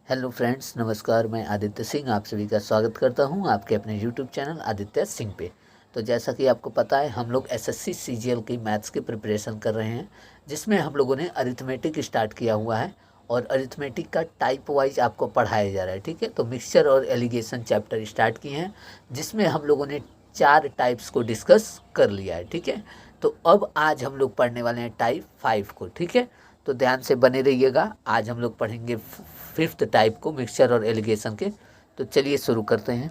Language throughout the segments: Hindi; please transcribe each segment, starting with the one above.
हेलो फ्रेंड्स, नमस्कार। मैं आदित्य सिंह आप सभी का स्वागत करता हूं आपके अपने यूट्यूब चैनल आदित्य सिंह पे। तो जैसा कि आपको पता है, हम लोग एसएससी सीजीएल की मैथ्स की प्रिपरेशन कर रहे हैं, जिसमें हम लोगों ने अरिथमेटिक स्टार्ट किया हुआ है और अरिथमेटिक का टाइप वाइज आपको पढ़ाया जा रहा है। ठीक है, तो मिक्सचर और एलिगेशन चैप्टर स्टार्ट किए हैं, जिसमें हम लोगों ने 4 टाइप्स को डिस्कस कर लिया है। ठीक है, तो अब आज हम लोग पढ़ने वाले हैं टाइप 5 को। ठीक है, तो ध्यान से बने रहिएगा। आज हम लोग पढ़ेंगे 5th टाइप को, मिक्सचर और एलिगेशन के। तो चलिए शुरू करते हैं।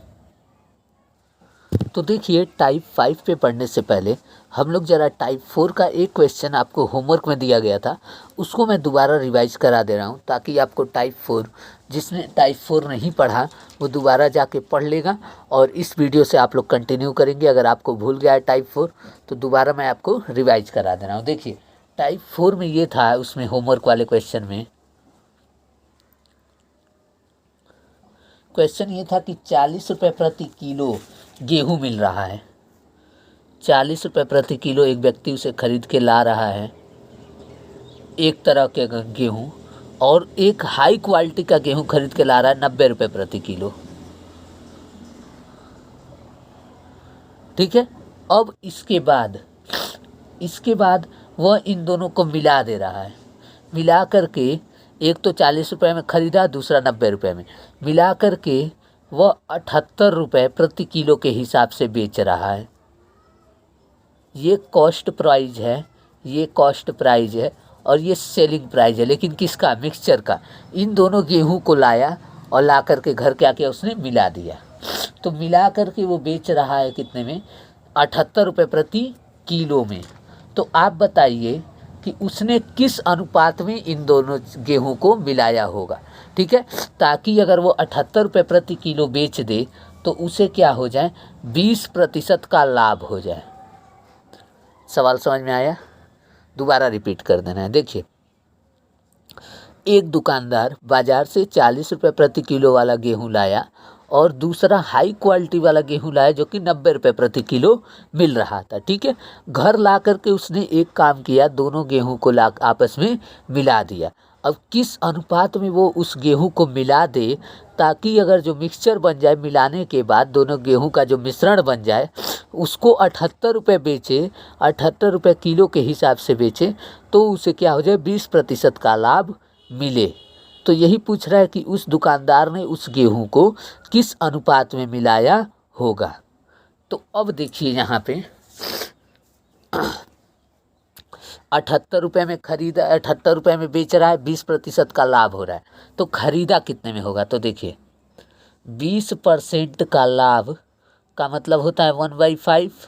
तो देखिए, टाइप 5 पे पढ़ने से पहले हम लोग ज़रा टाइप 4 का एक क्वेश्चन आपको होमवर्क में दिया गया था, उसको मैं दोबारा रिवाइज करा दे रहा हूँ, ताकि आपको टाइप 4, जिसने टाइप 4 नहीं पढ़ा वो दोबारा जाके पढ़ लेगा और इस वीडियो से आप लोग कंटिन्यू करेंगे। अगर आपको भूल गया है टाइप 4 तो दोबारा मैं आपको रिवाइज करा दे रहा हूँ। देखिए, टाइप 4 में ये था, उसमें होमवर्क वाले क्वेश्चन में क्वेश्चन ये था कि 40 रुपये प्रति किलो गेहूँ मिल रहा है। 40 रुपये प्रति किलो एक व्यक्ति उसे खरीद के ला रहा है, एक तरह के गेहूँ, और एक हाई क्वालिटी का गेहूँ खरीद के ला रहा है 90 रुपये प्रति किलो। ठीक है, अब इसके बाद वह इन दोनों को मिला दे रहा है। मिला करके एक तो 40 रुपये में ख़रीदा, दूसरा 90 रुपये में, मिला करके वह 78 रुपये प्रति किलो के हिसाब से बेच रहा है। ये कॉस्ट प्राइस है और ये सेलिंग प्राइस है, लेकिन किसका? मिक्सचर का। इन दोनों गेहूं को लाया और ला करके घर के आके उसने मिला दिया। तो मिला करके वो बेच रहा है कितने में? 78 रुपये प्रति किलो में। तो आप बताइए कि उसने किस अनुपात में इन दोनों गेहूं को मिलाया होगा। ठीक है, ताकि अगर वो 78 रुपये प्रति किलो बेच दे तो उसे क्या हो जाए? 20% का लाभ हो जाए। सवाल समझ में आया? दोबारा रिपीट कर देना है। देखिए, एक दुकानदार बाजार से 40 रुपये प्रति किलो वाला गेहूं लाया और दूसरा हाई क्वालिटी वाला गेहूं लाया जो कि 90 रुपये प्रति किलो मिल रहा था। ठीक है, घर ला करके उसने एक काम किया, दोनों गेहूं को ला आपस में मिला दिया। अब किस अनुपात में वो उस गेहूं को मिला दे ताकि अगर जो मिक्सचर बन जाए, मिलाने के बाद दोनों गेहूं का जो मिश्रण बन जाए, उसको 78 रुपये बेचे, 78 रुपये किलो के हिसाब से बेचे, तो उसे क्या हो जाए? 20% का लाभ मिले। तो यही पूछ रहा है कि उस दुकानदार ने उस गेहूं को किस अनुपात में मिलाया होगा। तो अब देखिए, यहाँ पे 78 रुपये में खरीदा, 78 रुपये में बेच रहा है, 20% का लाभ हो रहा है, तो खरीदा कितने में होगा? तो देखिए, 20% का लाभ का मतलब होता है 1/5,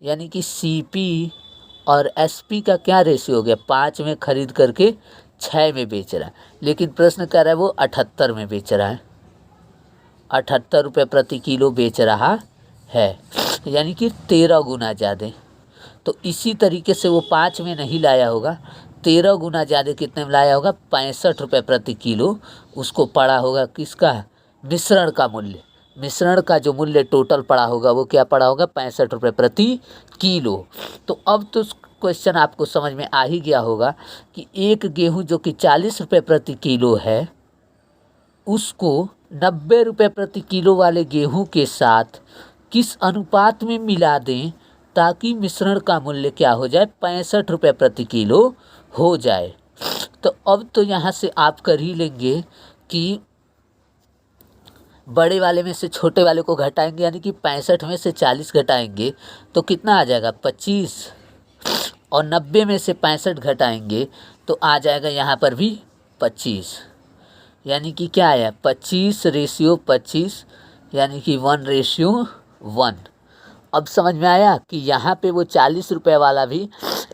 यानी कि CP और SP का क्या रेशियो हो गया? 5 में खरीद करके 6 में बेच रहा है, लेकिन प्रश्न कर रहा है वो 78 में बेच रहा है, 78 रुपये प्रति किलो बेच रहा है, यानी कि 13 गुना ज़्यादा। तो इसी तरीके से वो 5 में नहीं लाया होगा, 13 गुना ज़्यादा कितने में लाया होगा? 65 रुपये प्रति किलो उसको पड़ा होगा। किसका? मिश्रण का मूल्य। मिश्रण का जो मूल्य टोटल पड़ा होगा वो क्या पड़ा होगा? 65 रुपये प्रति किलो। तो अब तो क्वेश्चन आपको समझ में आ ही गया होगा कि एक गेहूं जो कि 40 रुपये प्रति किलो है, उसको 90 रुपये प्रति किलो वाले गेहूं के साथ किस अनुपात में मिला दें ताकि मिश्रण का मूल्य क्या हो जाए? 65 रुपये प्रति किलो हो जाए। तो अब तो यहाँ से आप कर ही लेंगे कि बड़े वाले में से छोटे वाले को घटाएंगे, यानी कि 65 में से 40 घटाएंगे तो कितना आ जाएगा? 25, और 90 में से 65 घटाएंगे तो आ जाएगा यहाँ पर भी 25, यानी कि क्या आया? 25:25, यानी कि 1:1। अब समझ में आया कि यहाँ पे वो 40 रुपये वाला भी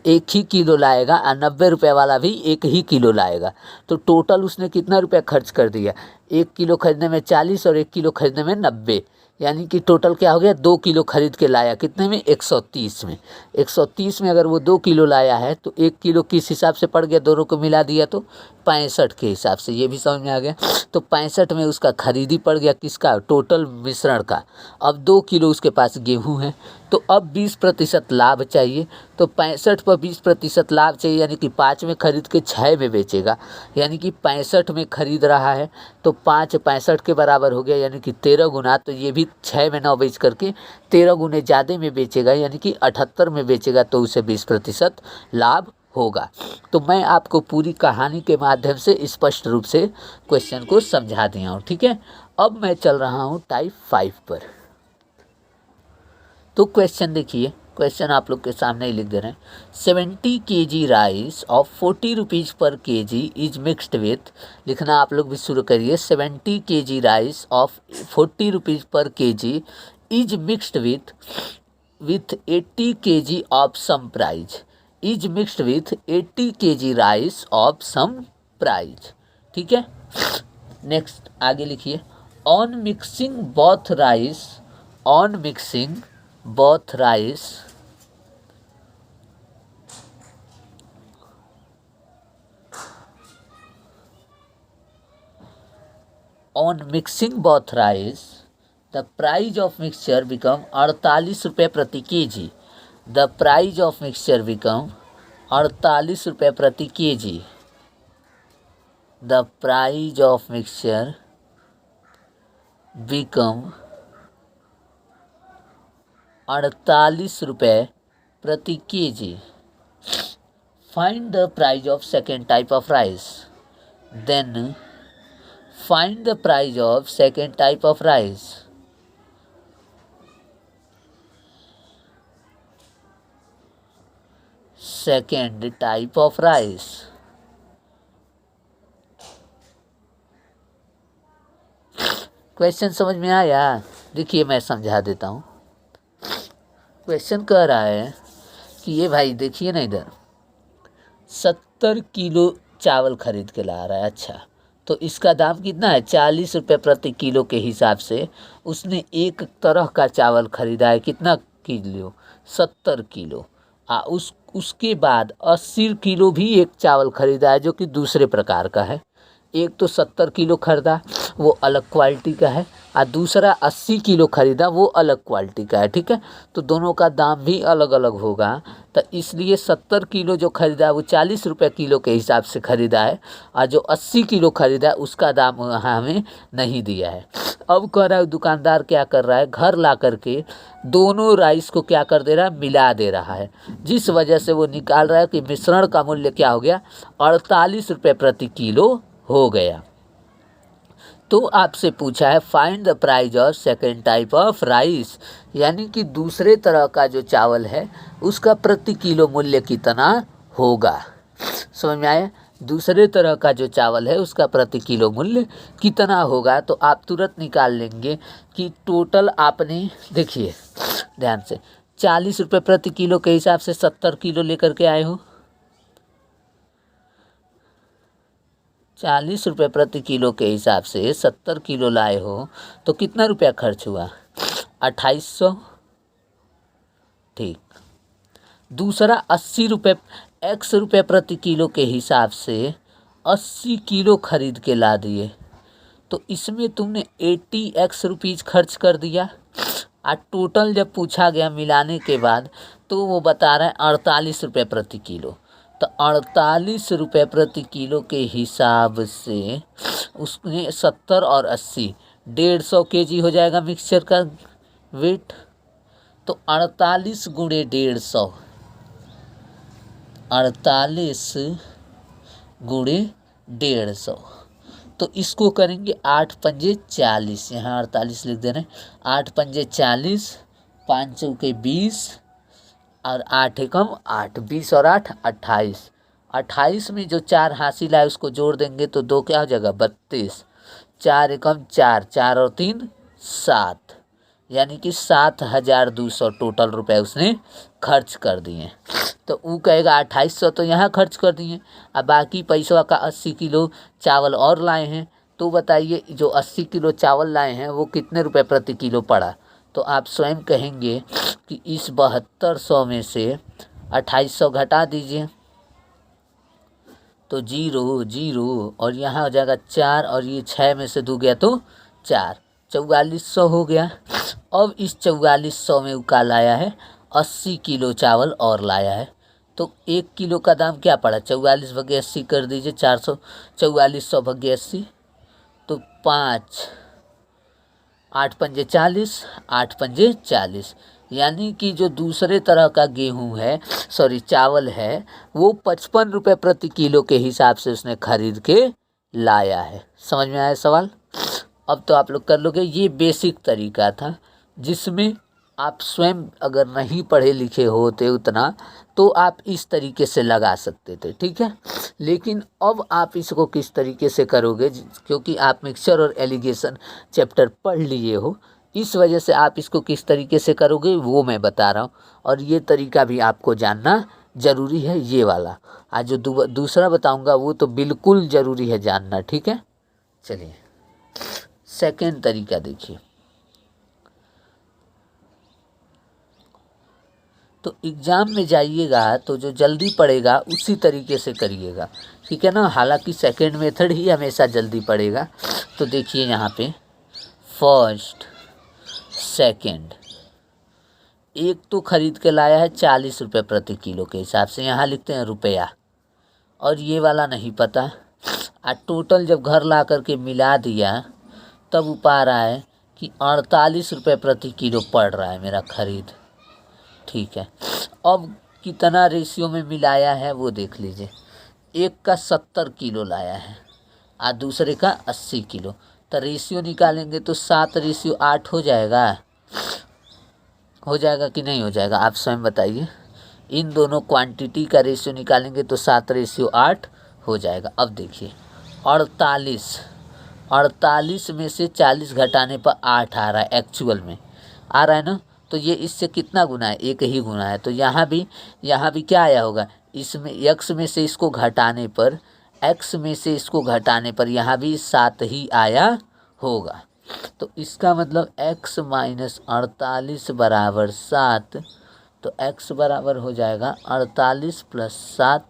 1 ही किलो लाएगा और 90 रुपये वाला भी 1 ही किलो लाएगा। तो टोटल उसने कितना रुपया खर्च कर दिया? 1 किलो खरीदने में 40 और 1 किलो खरीदने में 90, यानी कि टोटल क्या हो गया? 2 किलो खरीद के लाया। कितने में? 130 में। 130 में अगर वो 2 किलो लाया है तो 1 किलो किस हिसाब से पड़ गया? दोनों को मिला दिया तो 65 के हिसाब से। ये भी समझ में आ गया। तो 65 में उसका खरीदी पड़ गया किसका? टोटल मिश्रण का। अब 2 किलो उसके पास गेहूं है, तो अब 20% लाभ चाहिए, तो 65 पर 20% लाभ चाहिए, यानी कि 5 में खरीद के 6 में बेचेगा, यानी कि 65 में खरीद रहा है तो 5 65 के बराबर हो गया, यानी कि 13 गुना, तो ये भी 6 में 9 बेच करके 13 गुने ज़्यादा में बेचेगा, यानी कि 78 में बेचेगा, तो उसे 20% लाभ होगा। तो मैं आपको पूरी कहानी के माध्यम से स्पष्ट रूप से क्वेश्चन को समझा दिया हूँ, ठीक है। अब मैं चल रहा हूँ टाइप 5 पर। तो क्वेश्चन देखिए, क्वेश्चन आप लोग के सामने ही लिख दे रहे हैं। 70 kg rice of 40 rupees per kg is mixed with, लिखना आप लोग भी शुरू करिए। 70 kg rice of 40 rupees per kg is mixed with 80 kg of some price, is mixed with 80 kg rice of some price, ठीक है। नेक्स्ट आगे लिखिए। On mixing both rice, on mixing both rice on mixing both rice the price of mixture become 48 रुपये प्रति kg, the price of mixture become 48 रुपये प्रति kg, the price of mixture become 48 रुपये प्रति kg। Find the price of second type of rice, then find the price of second type of rice. Second type of rice, question समझ में आया? देखिए मैं समझा देता हूँ। क्वेश्चन कह रहा है कि ये भाई देखिए ना, इधर 70 किलो चावल खरीद के ला रहा है। अच्छा, तो इसका दाम कितना है? 40 रुपये प्रति किलो के हिसाब से उसने एक तरह का चावल खरीदा है। कितना किलो? 70 किलो। उसके बाद 80 किलो भी एक चावल खरीदा है जो कि दूसरे प्रकार का है। एक तो 70 किलो खरीदा, वो अलग क्वालिटी का है, और दूसरा 80 किलो खरीदा, वो अलग क्वालिटी का है, ठीक है। तो दोनों का दाम भी अलग अलग होगा। तो इसलिए 70 किलो जो खरीदा वो 40 रुपये किलो के हिसाब से खरीदा है, और जो 80 किलो खरीदा उसका दाम हमें नहीं दिया है। अब कह रहा है दुकानदार क्या कर रहा है, घर ला करके दोनों राइस को क्या कर दे रहा है? मिला दे रहा है, जिस वजह से वो निकाल रहा है कि मिश्रण का मूल्य क्या हो गया? 48 रुपये प्रति किलो हो गया। तो आपसे पूछा है find the price of second type of rice, यानी कि दूसरे तरह का जो चावल है उसका प्रति किलो मूल्य कितना होगा। समझ में आया? दूसरे तरह का जो चावल है उसका प्रति किलो मूल्य कितना होगा। तो आप तुरंत निकाल लेंगे कि टोटल आपने, देखिए ध्यान से, 40 रुपये प्रति किलो के हिसाब से 70 किलो लेकर के आए हो। 40 रुपये प्रति किलो के हिसाब से 70 किलो लाए हो तो कितना रुपया खर्च हुआ? 2800, ठीक। दूसरा 80 रुपये, x रुपये प्रति किलो के हिसाब से 80 किलो खरीद के ला दिए, तो इसमें तुमने 80 रुपीज़ खर्च कर दिया। और टोटल जब पूछा गया मिलाने के बाद तो वो बता रहा है 48 रुपये प्रति किलो। तो 48 रुपये प्रति किलो के हिसाब से उसने 70 और 80 150 kg हो जाएगा मिक्सचर का वेट। तो 48 गुणे 150, 48 गुणे 150, तो इसको करेंगे 8 पंजे 40, यहाँ 48 लिख दे रहे हैं। 8 पंजे 40, 5 चौके 20 और 8 एकम 8, 20 और 8 28। 28 में जो 4 हासिल है उसको जोड़ देंगे तो 2 क्या हो जाएगा? 32। 4 एकम 4, 4 और 3 7, यानी कि 7200 टोटल रुपए उसने खर्च कर दिए। तो वो कहेगा 2800 तो यहाँ खर्च कर दिए, अब बाकी पैसा का 80 किलो चावल और लाए हैं। तो बताइए जो 80 किलो चावल लाए हैं वो कितने रुपए प्रति किलो पड़ा? तो आप स्वयं कहेंगे कि इस 7200 में से 2800 घटा दीजिए तो 0 0, और यहाँ हो जाएगा 4, और ये 6 में से 2 गया तो 4, 4400 हो गया। अब इस 4400 में उका लाया है 80 किलो चावल और लाया है, तो 1 किलो का दाम क्या पड़ा, 44 भागे 80 कर दीजिए, 400, 4400 भागे 80 तो 5, 8 पंजे 40, 8 पंजे 40, यानी कि जो दूसरे तरह का गेहूं है, सॉरी चावल है, वो 55 रुपये प्रति किलो के हिसाब से उसने खरीद के लाया है। समझ में आया सवाल? अब तो आप लोग कर लोगे। ये बेसिक तरीका था जिसमें आप स्वयं अगर नहीं पढ़े लिखे होते उतना तो आप इस तरीके से लगा सकते थे, ठीक है। लेकिन अब आप इसको किस तरीके से करोगे, क्योंकि आप मिक्सचर और एलिगेशन चैप्टर पढ़ लिए हो, इस वजह से आप इसको किस तरीके से करोगे वो मैं बता रहा हूँ। और ये तरीका भी आपको जानना ज़रूरी है, ये वाला। आज जो दूसरा बताऊँगा वो तो बिल्कुल ज़रूरी है जानना, ठीक है। चलिए सेकेंड तरीका देखिए। तो एग्ज़ाम में जाइएगा तो जो जल्दी पड़ेगा उसी तरीके से करिएगा, ठीक है ना। हालांकि सेकेंड मेथड ही हमेशा जल्दी पड़ेगा। तो देखिए यहाँ पे फर्स्ट सेकेंड, एक तो खरीद के लाया है 40 रुपये प्रति किलो के हिसाब से, यहाँ लिखते हैं रुपया, और ये वाला नहीं पता। टोटल जब घर ला करके मिला दिया तब वो पा रहा है कि 48 रुपये प्रति किलो पड़ रहा है मेरा खरीद, ठीक है। अब कितना रेशियो में मिलाया है वो देख लीजिए। एक का 70 किलो लाया है और दूसरे का 80 किलो, तो रेशियो निकालेंगे तो 7:8 हो जाएगा। हो जाएगा कि नहीं हो जाएगा, आप स्वयं बताइए। इन दोनों क्वांटिटी का रेशियो निकालेंगे तो 7:8 हो जाएगा। अब देखिए 48 में से 40 घटाने पर 8 आ रहा है, एक्चुअल में आ रहा है ना। तो ये इससे कितना गुना है, एक ही गुना है। तो यहाँ भी क्या आया होगा, इसमें x में से इसको घटाने पर, x में से इसको घटाने पर यहाँ भी 7 ही आया होगा। तो इसका मतलब x माइनस 48 बराबर 7, तो x बराबर हो जाएगा 48 प्लस 7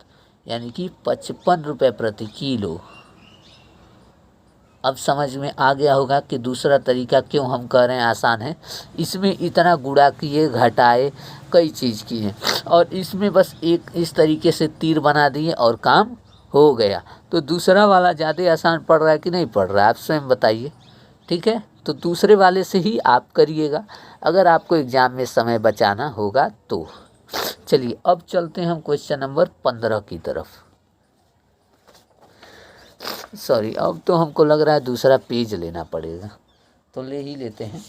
यानी कि 55 रुपये प्रति किलो। अब समझ में आ गया होगा कि दूसरा तरीका क्यों हम कह रहे हैं आसान है। इसमें इतना गुणा किए घटाए कई चीज़ की है, और इसमें बस एक इस तरीके से तीर बना दिए और काम हो गया। तो दूसरा वाला ज़्यादा आसान पड़ रहा है कि नहीं पड़ रहा है, आप स्वयं बताइए, ठीक है। तो दूसरे वाले से ही आप करिएगा अगर आपको एग्ज़ाम में समय बचाना होगा तो। चलिए अब चलते हैं हम क्वेश्चन नंबर 15 की तरफ। सॉरी, अब तो हमको लग रहा है दूसरा पेज लेना पड़ेगा, तो ले ही लेते हैं।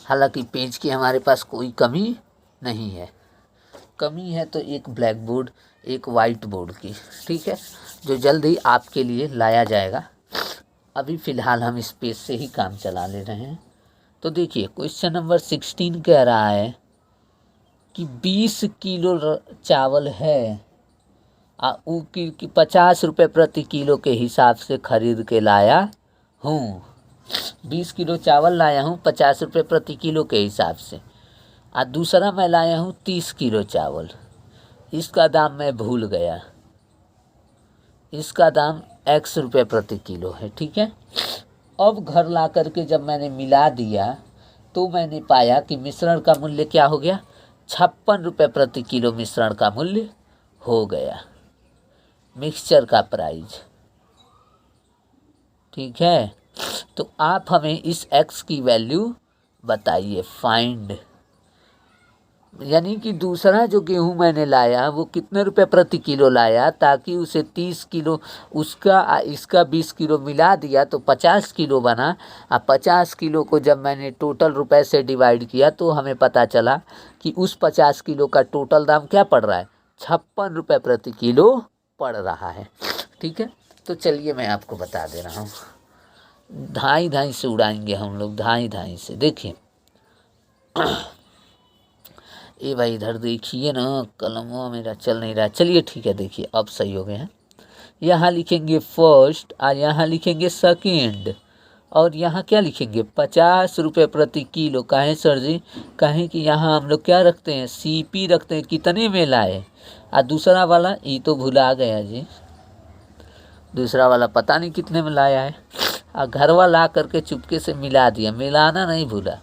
हालांकि पेज की हमारे पास कोई कमी नहीं है, कमी है तो एक ब्लैक बोर्ड एक वाइट बोर्ड की, ठीक है, जो जल्द ही आपके लिए लाया जाएगा। अभी फ़िलहाल हम इस पेज से ही काम चला ले रहे हैं। तो देखिए क्वेश्चन नंबर 16 कह रहा है कि 20 किलो चावल है, ऊ की 50 रुपये प्रति किलो के हिसाब से खरीद के लाया हूँ। 20 किलो चावल लाया हूँ 50 रुपये प्रति किलो के हिसाब से, और दूसरा मैं लाया हूँ 30 किलो चावल, इसका दाम मैं भूल गया, इसका दाम x रुपये प्रति किलो है, ठीक है। अब घर ला करके जब मैंने मिला दिया तो मैंने पाया कि मिश्रण का मूल्य क्या हो गया, 56 रुपये प्रति किलो मिश्रण का मूल्य हो गया, मिक्सचर का प्राइस, ठीक है। तो आप हमें इस x की वैल्यू बताइए, फाइंड। यानी कि दूसरा जो गेहूं मैंने लाया वो कितने रुपए प्रति किलो लाया, ताकि उसे 30 किलो उसका इसका 20 किलो मिला दिया तो 50 किलो बना। 50 किलो को जब मैंने टोटल रुपए से डिवाइड किया तो हमें पता चला कि उस 50 किलो का टोटल दाम क्या पड़ रहा है, 56 रुपये प्रति किलो पड़ रहा है, ठीक है। तो चलिए मैं आपको बता दे रहा हूँ, धाई से उड़ाएंगे हम लोग, धाई से। देखिए ए भाई इधर देखिए ना, कलम मेरा चल नहीं रहा। चलिए ठीक है, देखिए अब सही हो गए हैं। यहाँ लिखेंगे फर्स्ट और यहाँ लिखेंगे सेकेंड, और यहाँ क्या लिखेंगे 50 रुपये प्रति किलो। काहे सर जी, काहे कि यहाँ हम लोग क्या रखते हैं, CP रखते हैं, कितने में लाए। और दूसरा वाला ये तो भुला गया जी, दूसरा वाला पता नहीं कितने में लाया है। और घरवा ला करके चुपके से मिला दिया, मिलाना नहीं भूला।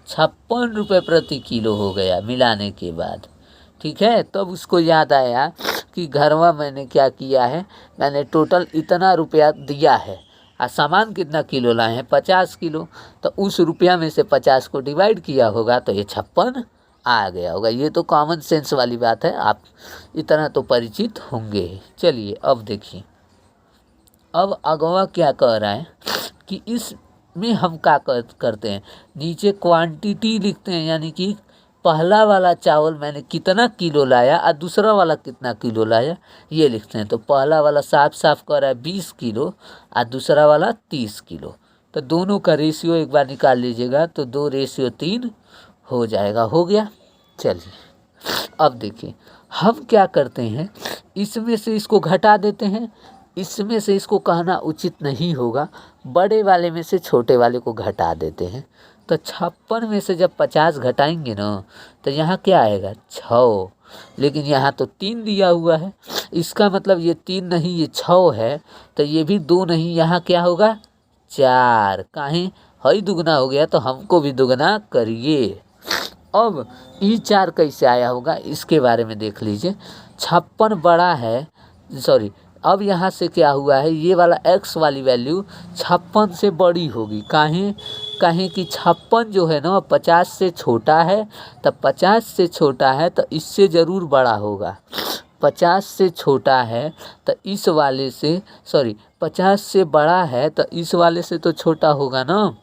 56 रुपये प्रति किलो हो गया मिलाने के बाद। ठीक है, तब उसको याद आया कि घरवा मैंने क्या किया है, मैंने टोटल इतना रुपया दिया है और सामान कितना किलो लाए हैं, 50 किलो। तो उस रुपया में से 50 को डिवाइड किया होगा तो ये 56 आ गया होगा। ये तो कॉमन सेंस वाली बात है, आप इतना तो परिचित होंगे। चलिए अब देखिए, अब अगवा क्या कह रहा है कि इसमें हम क्या करते हैं, नीचे क्वांटिटी लिखते हैं, यानी कि पहला वाला चावल मैंने कितना किलो लाया और दूसरा वाला कितना किलो लाया ये लिखते हैं। तो पहला वाला साफ साफ कह रहा है 20 किलो और दूसरा वाला 30 किलो। तो दोनों का रेशियो एक बार निकाल लीजिएगा तो 2:3 हो जाएगा। हो गया। चलिए अब देखिए, हम क्या करते हैं, इसमें से इसको घटा देते हैं। इसमें से इसको कहना उचित नहीं होगा, बड़े वाले में से छोटे वाले को घटा देते हैं। तो 56 में से जब 50 घटाएंगे ना तो यहाँ क्या आएगा, 6। लेकिन यहाँ तो 3 दिया हुआ है, इसका मतलब ये 3 नहीं ये 6 है। तो ये भी 2 नहीं, यहाँ क्या होगा 4। काहे हई दुगना हो गया तो हमको भी दुगना करिए। अब ये 4 कैसे आया होगा इसके बारे में देख लीजिए। 56 बड़ा है, सॉरी, अब यहाँ से क्या हुआ है, ये वाला x वाली वैल्यू 56 से बड़ी होगी। काहे कि 56 जो है ना 50 से छोटा है, तब 50 से छोटा है तो इससे ज़रूर बड़ा होगा। 50 से छोटा है तो इस वाले से, सॉरी 50 से बड़ा है तो इस वाले से तो छोटा होगा ना,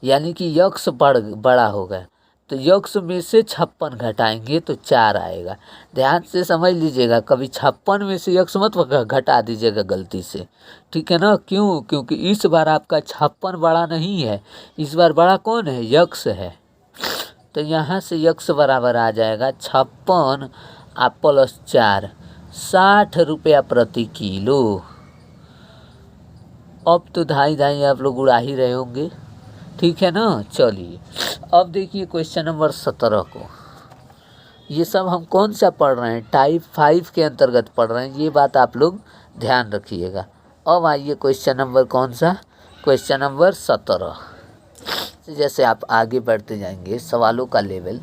यानी कि यक्स बड़ा होगा। तो यक्स में से 56 घटाएंगे तो 4 आएगा। ध्यान से समझ लीजिएगा, कभी 56 में से यक्स मत घटा दीजिएगा गलती से, ठीक है ना। क्यों? क्योंकि इस बार आपका 56 बड़ा नहीं है, इस बार बड़ा कौन है, यक्स है। तो यहाँ से यक्स बराबर आ जाएगा 56 प्लस 4, 60 रुपया प्रति किलो। अब तो धाई आप लोग उड़ा ही रहे होंगे, ठीक है ना। चलिए अब देखिए क्वेश्चन नंबर 17 को। ये सब हम कौन सा पढ़ रहे हैं, टाइप 5 के अंतर्गत पढ़ रहे हैं, ये बात आप लोग ध्यान रखिएगा। अब आइए क्वेश्चन नंबर कौन सा, क्वेश्चन नंबर 17। जैसे आप आगे बढ़ते जाएंगे सवालों का लेवल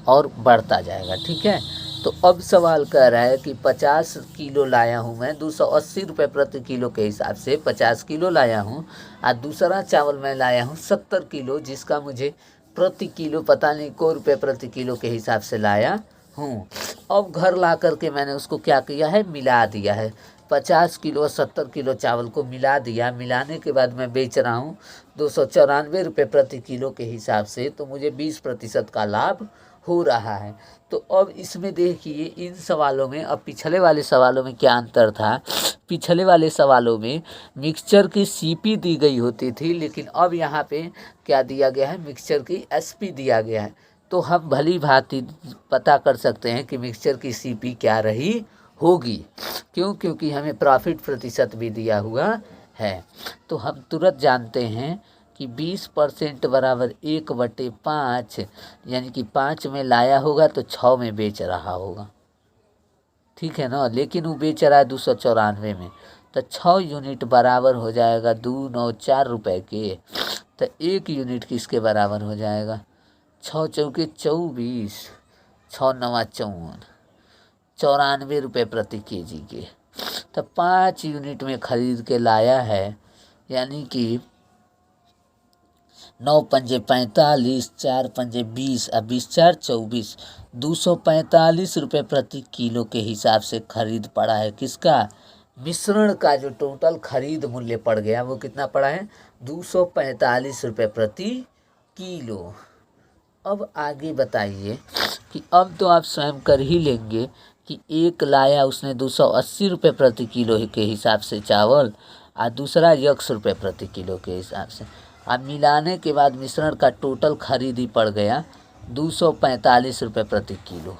और बढ़ता जाएगा, ठीक है। तो अब सवाल कह रहा है कि 50 किलो लाया हूँ मैं, 280 रुपये प्रति किलो के हिसाब से 50 किलो लाया हूँ, और दूसरा चावल मैं लाया हूँ 70 किलो, जिसका मुझे प्रति किलो पता नहीं को रुपये प्रति किलो के हिसाब से लाया हूँ। अब घर ला करके मैंने उसको क्या किया है, मिला दिया है। 50 किलो 70 किलो चावल को मिला दिया, मिलाने के बाद मैं बेच रहा हूँ 294 रुपये प्रति किलो के हिसाब से, तो मुझे 20% का लाभ हो रहा है। तो अब इसमें देखिए इन सवालों में, अब पिछले वाले सवालों में क्या अंतर था, पिछले वाले सवालों में मिक्सचर की सीपी दी गई होती थी, लेकिन अब यहाँ पे क्या दिया गया है, मिक्सचर की एसपी दिया गया है। तो हम भली भांति पता कर सकते हैं कि मिक्सचर की सीपी क्या रही होगी। क्यों? क्योंकि हमें प्रॉफिट प्रतिशत भी दिया हुआ है। तो हम तुरंत जानते हैं कि 20% बराबर 1/5, यानी कि 5 में लाया होगा तो 6 में बेच रहा होगा, ठीक है ना। लेकिन वो बेच रहा है 294 में, तो 6 यूनिट बराबर हो जाएगा 294 रुपये के। तो 1 यूनिट किसके बराबर हो जाएगा, 6 चौके 24, 6 9 54, 94 रुपये प्रति केजी के। तो 5 यूनिट में ख़रीद के लाया है, यानी कि 9 पंजे 45, 4 पंजे 20 और 20 4 24, 245 रुपये प्रति किलो के हिसाब से खरीद पड़ा है। किसका, मिश्रण का जो टोटल खरीद मूल्य पड़ गया वो कितना पड़ा है, 245 रुपये प्रति किलो। अब आगे बताइए कि अब तो आप स्वयं कर ही लेंगे कि एक लाया उसने 280 रुपये प्रति किलो के हिसाब से चावल, और दूसरा 100 रुपये प्रति किलो के हिसाब से। अब मिलाने के बाद मिश्रण का टोटल खरीदी पड़ गया 245 रुपये प्रति किलो,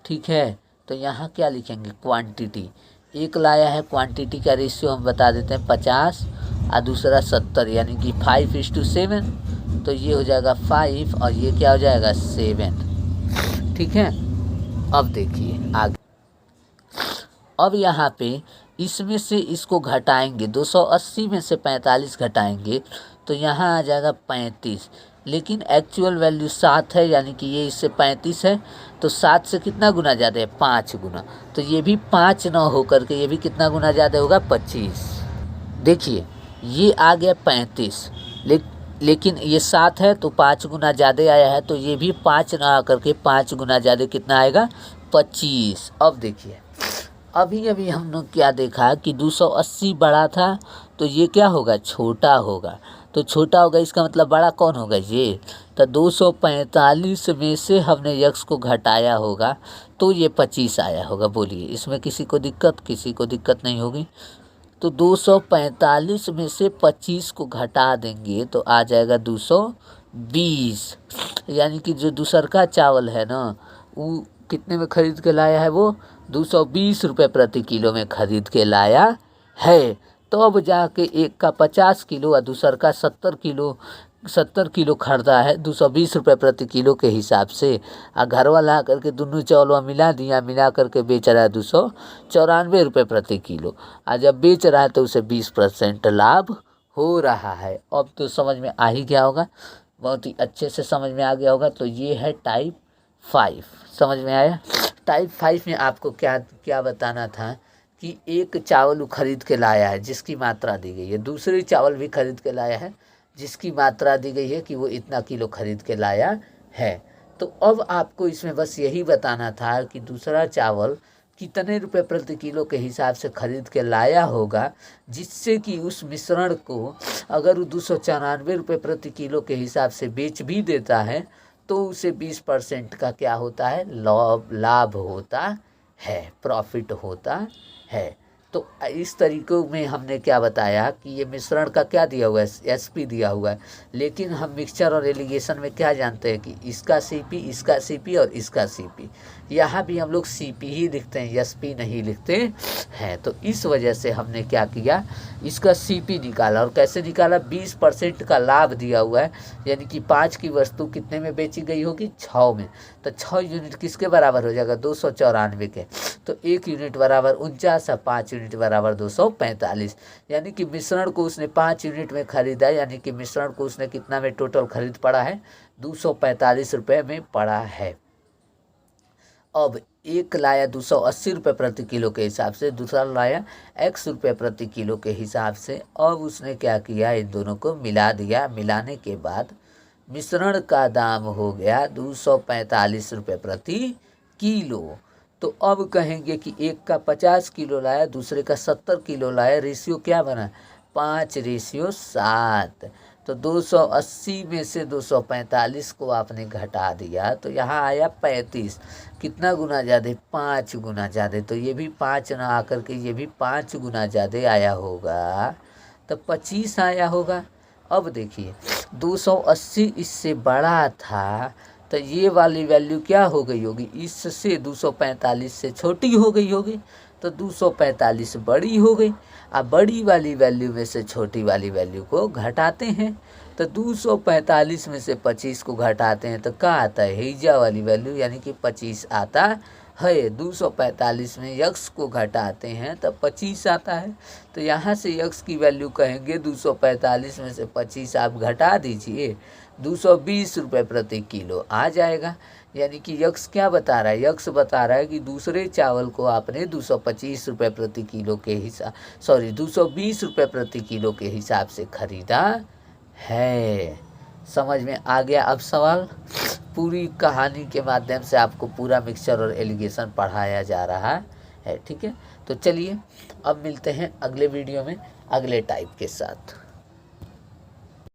ठीक है। तो यहाँ क्या लिखेंगे, क्वांटिटी एक लाया है, क्वांटिटी का रेशियो हम बता देते हैं 50 और दूसरा 70, यानी कि 5:7। तो ये हो जाएगा 5 और ये क्या हो जाएगा 7, ठीक है। अब देखिए आगे, अब यहाँ पे इसमें से इसको घटाएंगे, 280 में से 45 घटाएंगे तो यहाँ आ जाएगा 35, लेकिन एक्चुअल वैल्यू 7 है, यानी कि ये इससे 35 है तो 7 से कितना गुना ज़्यादा है, 5 गुना। तो ये भी 5 ना होकर के ये भी कितना गुना ज़्यादा होगा, 25। देखिए ये आ गया 35, लेकिन ये 7 है तो 5 गुना ज़्यादा आया है, तो ये भी 5 ना आकर के 5 गुना ज़्यादा कितना आएगा, 25। अब देखिए अभी अभी हम लोग क्या देखा कि 280 बड़ा था तो ये क्या होगा, छोटा होगा। तो छोटा होगा इसका मतलब बड़ा कौन होगा, ये। तो 245 में से हमने यक्स को घटाया होगा तो ये 25 आया होगा। बोलिए इसमें किसी को दिक्कत नहीं होगी। तो 245 में से 25 को घटा देंगे तो आ जाएगा 220, यानी कि जो दूसरका चावल है ना वो कितने में खरीद के लाया है, वो 220 रुपये प्रति किलो में खरीद के लाया है। तो अब जाके एक का 50 किलो और दूसर का 70 किलो खरीदा है 220 रुपये प्रति किलो के हिसाब से। और घर वाला करके दोनों चावल मिला दिया, मिला करके बेच रहा है 294 रुपये प्रति किलो। और जब बेच रहा है तो उसे 20% लाभ हो रहा है। अब तो समझ में आ ही गया होगा, बहुत ही अच्छे से समझ में आ गया होगा। तो ये है टाइप 5, समझ में आया। टाइप 5 में आपको क्या बताना था कि एक चावल खरीद के लाया है जिसकी मात्रा दी गई है, दूसरी चावल भी खरीद के लाया है जिसकी मात्रा दी गई है कि वो इतना किलो खरीद के लाया है। तो अब आपको इसमें बस यही बताना था कि दूसरा चावल कितने रुपए प्रति किलो के हिसाब से खरीद के लाया होगा, जिससे कि उस मिश्रण को अगर वो 294 रुपये प्रति किलो के हिसाब से बेच भी देता है तो उसे 20% का क्या होता है, लाभ होता है, प्रॉफिट होता है। तो इस तरीक़ों में हमने क्या बताया कि ये मिश्रण का क्या दिया हुआ है, एसपी दिया हुआ है। लेकिन हम मिक्सचर और एलिगेशन में क्या जानते हैं कि इसका सीपी, इसका सीपी और इसका सीपी। यहाँ भी हम लोग सीपी ही लिखते हैं, एसपी नहीं लिखते हैं। तो इस वजह से हमने क्या किया, इसका सीपी निकाला। और कैसे निकाला, 20% का लाभ दिया हुआ है, यानी कि 5 की वस्तु कितने में बेची गई होगी, 6 में। तो 6 यूनिट किसके बराबर हो जाएगा, 294 के। तो 1 यूनिट बराबर 49 और 5 यूनिट बराबर 245, यानी कि मिश्रण को उसने 5 यूनिट में खरीदा, यानी कि मिश्रण को उसने कितना में टोटल खरीद पड़ा है, 245 रुपये में पड़ा है। अब एक लाया 280 रुपये प्रति किलो के हिसाब से, दूसरा लाया x रुपये प्रति किलो के हिसाब से। अब उसने क्या किया, इन दोनों को मिला दिया। मिलाने के बाद मिश्रण का दाम हो गया 245 रुपये प्रति किलो। तो अब कहेंगे कि एक का 50 किलो लाया, दूसरे का 70 किलो लाया, रेशियो क्या बना, 5:7। तो 280 में से 245 को आपने घटा दिया तो यहाँ आया 35। कितना गुना ज़्यादा, 5 गुना ज़्यादा। तो ये भी 5 ना आकर के ये भी 5 गुना ज़्यादा आया होगा, तो 25 आया होगा। अब देखिए 280 इससे बड़ा था तो ये वाली वैल्यू क्या हो गई होगी, इससे 245 से छोटी हो गई होगी। तो 245 बड़ी हो गई। अब बड़ी वाली वैल्यू में से छोटी वाली वैल्यू को घटाते हैं। तो 245 में से 25 को घटाते हैं तो क्या आता है, हिजा वाली वैल्यू, यानी कि 25 आता है। 245 में यक्स को घटाते हैं तो 25 आता है। तो यहाँ से यक्स की वैल्यू कहेंगे 245 में से 25 आप घटा दीजिए, 220 रुपये प्रति किलो आ जाएगा। यानी कि यक्स क्या बता रहा है, यक्स बता रहा है कि दूसरे चावल को आपने 225 रुपये प्रति किलो के हिसाब 220 रुपये प्रति किलो के हिसाब से खरीदा है। समझ में आ गया। अब सवाल, पूरी कहानी के माध्यम से आपको पूरा मिक्सचर और एलिगेशन पढ़ाया जा रहा है, ठीक है। तो चलिए अब मिलते हैं अगले वीडियो में अगले टाइप के साथ।